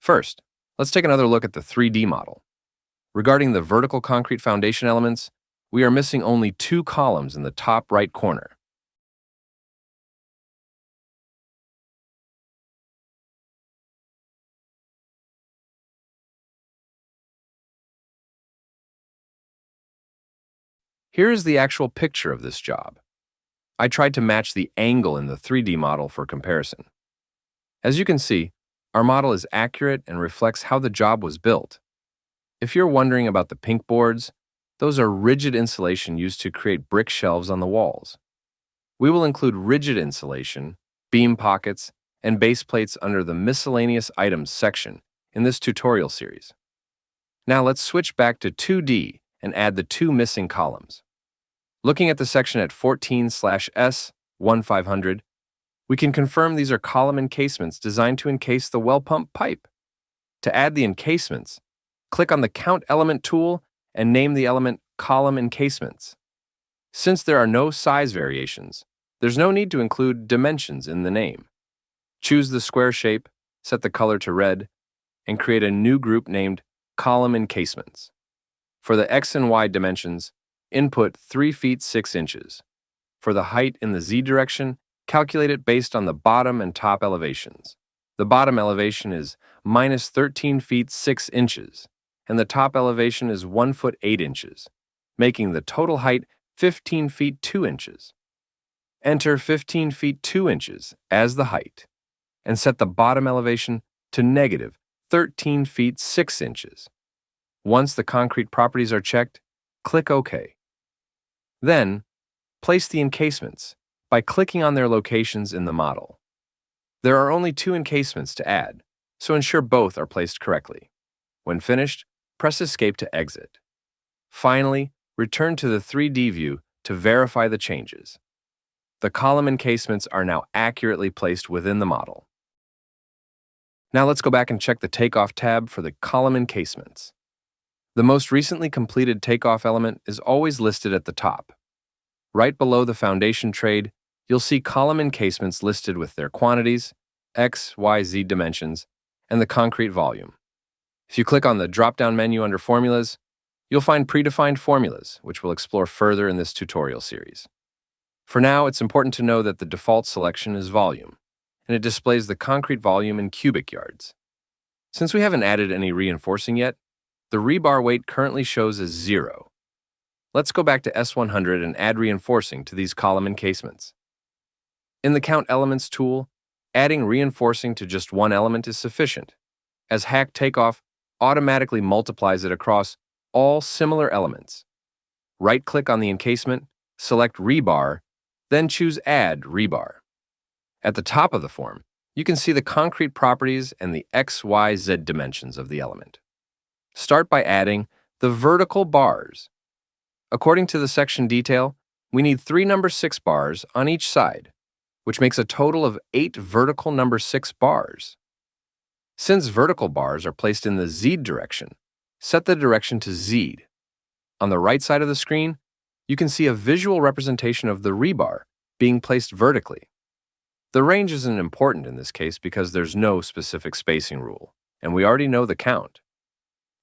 First, let's take another look at the 3D model. Regarding the vertical concrete foundation elements, we are missing only two columns in the top right corner. Here is the actual picture of this job. I tried to match the angle in the 3D model for comparison. As you can see, our model is accurate and reflects how the job was built. If you're wondering about the pink boards, those are rigid insulation used to create brick shelves on the walls. We will include rigid insulation, beam pockets, and base plates under the miscellaneous items section in this tutorial series. Now let's switch back to 2D and add the two missing columns. Looking at the section at 14/S1500, we can confirm these are column encasements designed to encase the well pump pipe. To add the encasements, click on the Count Element tool and name the element Column Encasements. Since there are no size variations, there's no need to include dimensions in the name. Choose the square shape, set the color to red, and create a new group named Column Encasements. For the X and Y dimensions, input 3 feet 6 inches. For the height in the Z direction, calculate it based on the bottom and top elevations. The bottom elevation is minus 13 feet 6 inches, and the top elevation is 1 foot 8 inches, making the total height 15 feet 2 inches. Enter 15 feet 2 inches as the height, and set the bottom elevation to negative 13 feet 6 inches. Once the concrete properties are checked, click OK. Then, place the encasements by clicking on their locations in the model. There are only two encasements to add, so ensure both are placed correctly. When finished, press Escape to exit. Finally, return to the 3D view to verify the changes. The column encasements are now accurately placed within the model. Now let's go back and check the Takeoff tab for the column encasements. The most recently completed takeoff element is always listed at the top. Right below the foundation trade, you'll see column encasements listed with their quantities, X, Y, Z dimensions, and the concrete volume. If you click on the drop-down menu under Formulas, you'll find predefined formulas, which we'll explore further in this tutorial series. For now, it's important to know that the default selection is volume, and it displays the concrete volume in cubic yards. Since we haven't added any reinforcing yet, the rebar weight currently shows as 0. Let's go back to S100 and add reinforcing to these column encasements. In the Count Elements tool, adding reinforcing to just one element is sufficient, as Haqq Takeoff automatically multiplies it across all similar elements. Right-click on the encasement, select Rebar, then choose Add Rebar. At the top of the form, you can see the concrete properties and the X, Y, Z dimensions of the element. Start by adding the vertical bars. According to the section detail, we need 3 number 6 bars on each side, which makes a total of 8 vertical number 6 bars. Since vertical bars are placed in the Z direction, set the direction to Z. On the right side of the screen, you can see a visual representation of the rebar being placed vertically. The range isn't important in this case because there's no specific spacing rule, and we already know the count.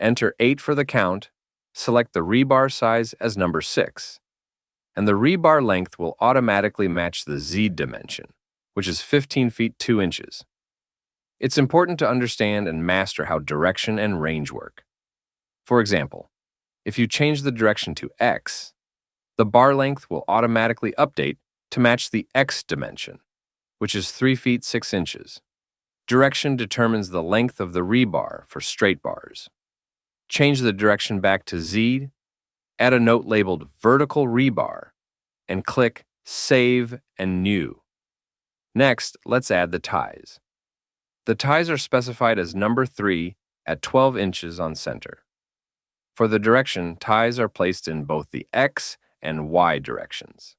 Enter 8 for the count, select the rebar size as number 6, and the rebar length will automatically match the Z dimension, which is 15 feet 2 inches. It's important to understand and master how direction and range work. For example, if you change the direction to X, the bar length will automatically update to match the X dimension, which is 3 feet 6 inches. Direction determines the length of the rebar for straight bars. Change the direction back to Z, add a note labeled Vertical Rebar, and click Save and New. Next, let's add the ties. The ties are specified as number 3 at 12 inches on center. For the direction, ties are placed in both the X and Y directions.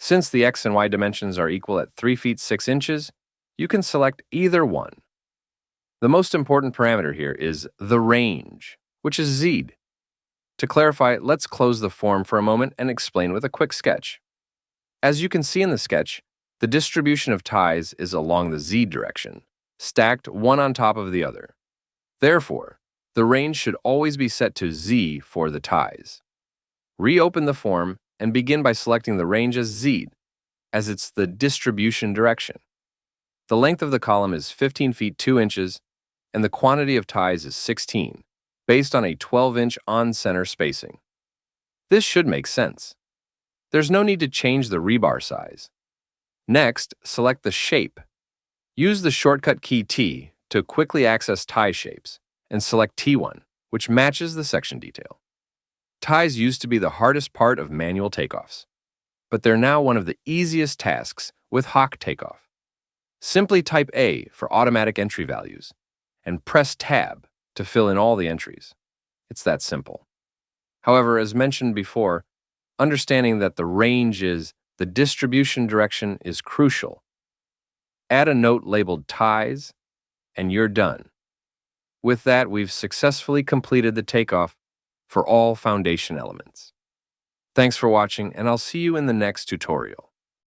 Since the X and Y dimensions are equal at 3 feet 6 inches, you can select either one. The most important parameter here is the range, which is Z. To clarify, let's close the form for a moment and explain with a quick sketch. As you can see in the sketch, the distribution of ties is along the Z direction, stacked one on top of the other. Therefore, the range should always be set to Z for the ties. Reopen the form and begin by selecting the range as Z, as it's the distribution direction. The length of the column is 15 feet 2 inches, and the quantity of ties is 16, based on a 12-inch on-center spacing. This should make sense. There's no need to change the rebar size. Next, select the shape. Use the shortcut key T to quickly access tie shapes, and select T1, which matches the section detail. Ties used to be the hardest part of manual takeoffs, but they're now one of the easiest tasks with Haqq Takeoff. Simply type A for automatic entry values, and press Tab to fill in all the entries. It's that simple. However, as mentioned before, understanding that the range is the distribution direction is crucial. Add a note labeled ties, and you're done. With that, we've successfully completed the takeoff for all foundation elements. Thanks for watching, and I'll see you in the next tutorial.